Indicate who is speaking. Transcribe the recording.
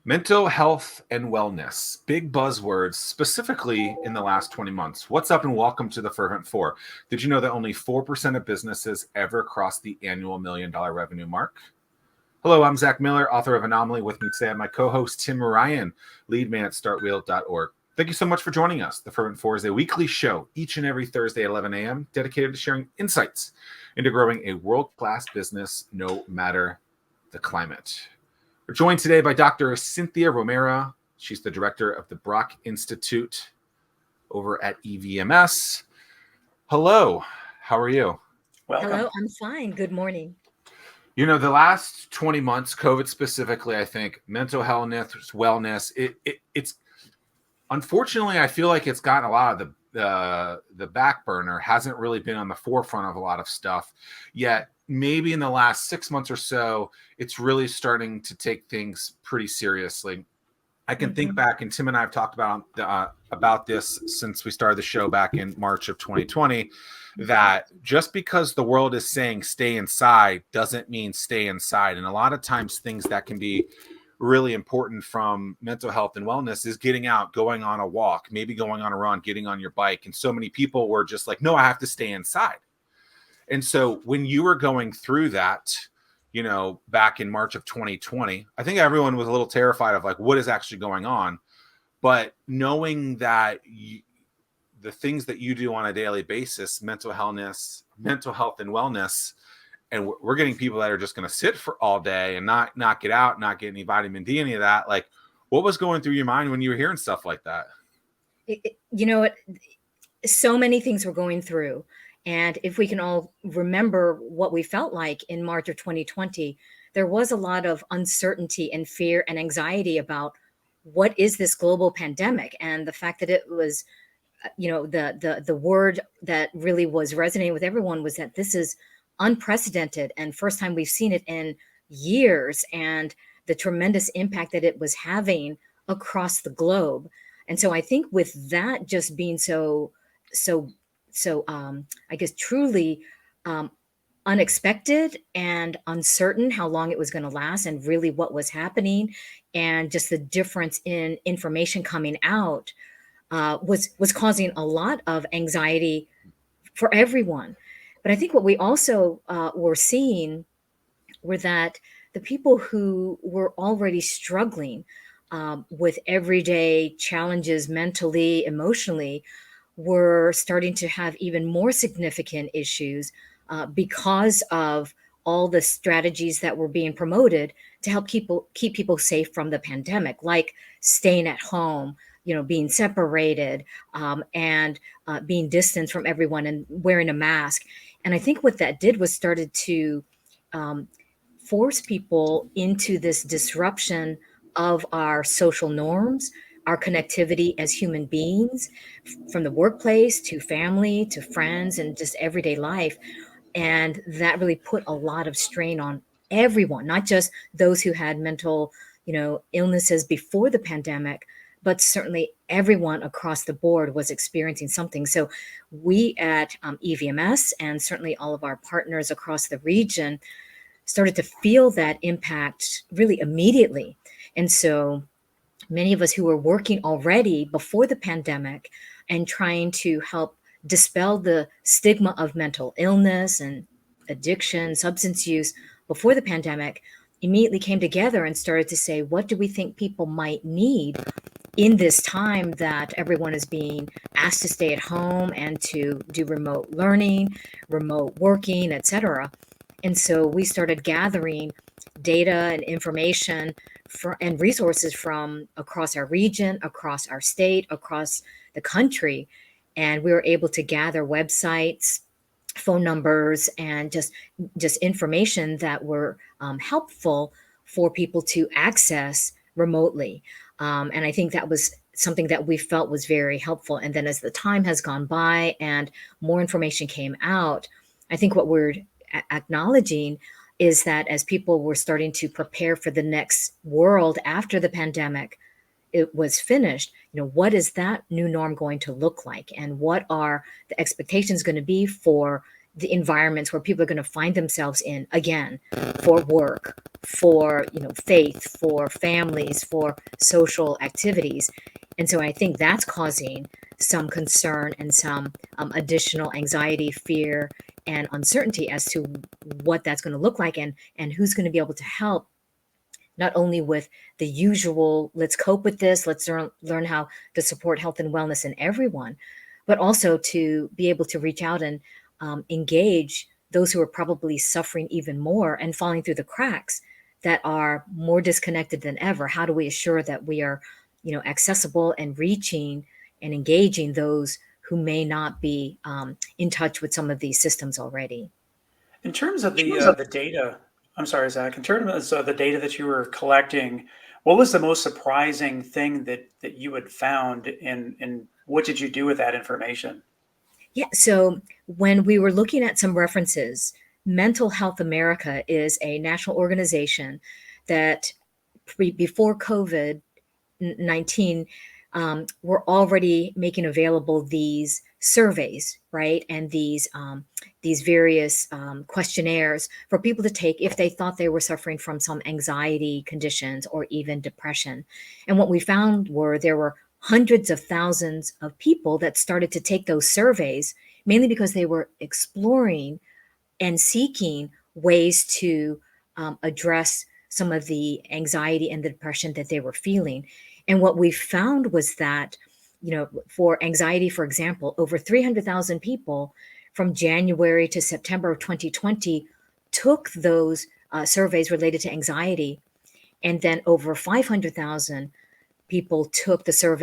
Speaker 1: Mental health and wellness, big buzzwords, specifically in the last 20 months. What's up and welcome to the Fervent 4. Did you know that only 4% of businesses ever cross the annual $1 million revenue mark? Hello, I'm Zack Miller, author of Anomaly. With me today, my co-host Tim Ryan, lead man at StartWheel.org. Thank you so much for joining us. The Fervent 4 is a weekly show each and every Thursday at 11 a.m. dedicated to sharing insights into growing a world-class business no matter the climate. We're joined today by Dr. Cynthia Romero. She's the director of the Brock Institute over at EVMS. Hello, how are you?
Speaker 2: Welcome. Hello, I'm fine. Good morning.
Speaker 1: You know, the last 20 months, COVID specifically, I think, mental health, wellness, it's unfortunately, I feel like it's gotten a lot of the back burner, hasn't really been on the forefront of a lot of stuff yet. Maybe in the last 6 months or so, it's really starting to take things pretty seriously. I can think back, and Tim and I have talked about this since we started the show back in March of 2020, that just because the world is saying stay inside doesn't mean stay inside. And a lot of times things that can be really important from mental health and wellness is getting out, going on a walk, maybe going on a run, getting on your bike. And so many people were just like, no, I have to stay inside. And so when you were going through that, you know, back in March of 2020, I think everyone was a little terrified of like, what is actually going on? But knowing that the things that you do on a daily basis, mental health and wellness, and we're getting people that are just going to sit for all day and not get out, not get any vitamin D, any of that. Like, what was going through your mind when you were hearing stuff like that?
Speaker 2: So many things were going through. And if we can all remember what we felt like in March of 2020, there was a lot of uncertainty and fear and anxiety about what is this global pandemic, and the fact that it was, the word that really was resonating with everyone was that this is unprecedented and first time we've seen it in years, and the tremendous impact that it was having across the globe. And so I think with that just being so I guess truly unexpected and uncertain how long it was going to last and really what was happening, and just the difference in information coming out was causing a lot of anxiety for everyone. But I think what we also were seeing were that the people who were already struggling with everyday challenges mentally, emotionally, were starting to have even more significant issues because of all the strategies that were being promoted to help keep people safe from the pandemic, like staying at home, being separated, and being distanced from everyone and wearing a mask. And I think what that did was started to force people into this disruption of our social norms, our connectivity as human beings, from the workplace to family to friends and just everyday life. And that really put a lot of strain on everyone, not just those who had mental, illnesses before the pandemic, but certainly everyone across the board was experiencing something. So we at EVMS, and certainly all of our partners across the region, started to feel that impact really immediately. And so many of us who were working already before the pandemic and trying to help dispel the stigma of mental illness and addiction, substance use before the pandemic, immediately came together and started to say, what do we think people might need in this time that everyone is being asked to stay at home and to do remote learning, remote working, etc. And so we started gathering data and information and resources from across our region, across our state, across the country. And we were able to gather websites, phone numbers, and just information that were helpful for people to access remotely. And I think that was something that we felt was very helpful. And then as the time has gone by and more information came out, I think what we're acknowledging is that as people were starting to prepare for the next world after the pandemic, it was finished, what is that new norm going to look like? And what are the expectations going to be for the environments where people are going to find themselves in again, for work, for faith, for families, for social activities. And so I think that's causing some concern and some additional anxiety, fear, and uncertainty as to what that's going to look like, and who's going to be able to help, not only with the usual, let's cope with this, let's learn how to support health and wellness in everyone, but also to be able to reach out and engage those who are probably suffering even more and falling through the cracks, that are more disconnected than ever. How do we assure that we are, accessible and reaching and engaging those who may not be in touch with some of these systems already?
Speaker 3: In terms of the data, I'm sorry, Zach. In terms of the data that you were collecting, what was the most surprising thing that you had found, and what did you do with that information?
Speaker 2: Yeah. So when we were looking at some references, Mental Health America is a national organization that before COVID 19, we're already making available these surveys, right? And these various questionnaires for people to take if they thought they were suffering from some anxiety conditions or even depression. And what we found were there were hundreds of thousands of people that started to take those surveys, mainly because they were exploring and seeking ways to address some of the anxiety and the depression that they were feeling. And what we found was that, for anxiety, for example, over 300,000 people from January to September of 2020 took those surveys related to anxiety. And then over 500,000 people took the survey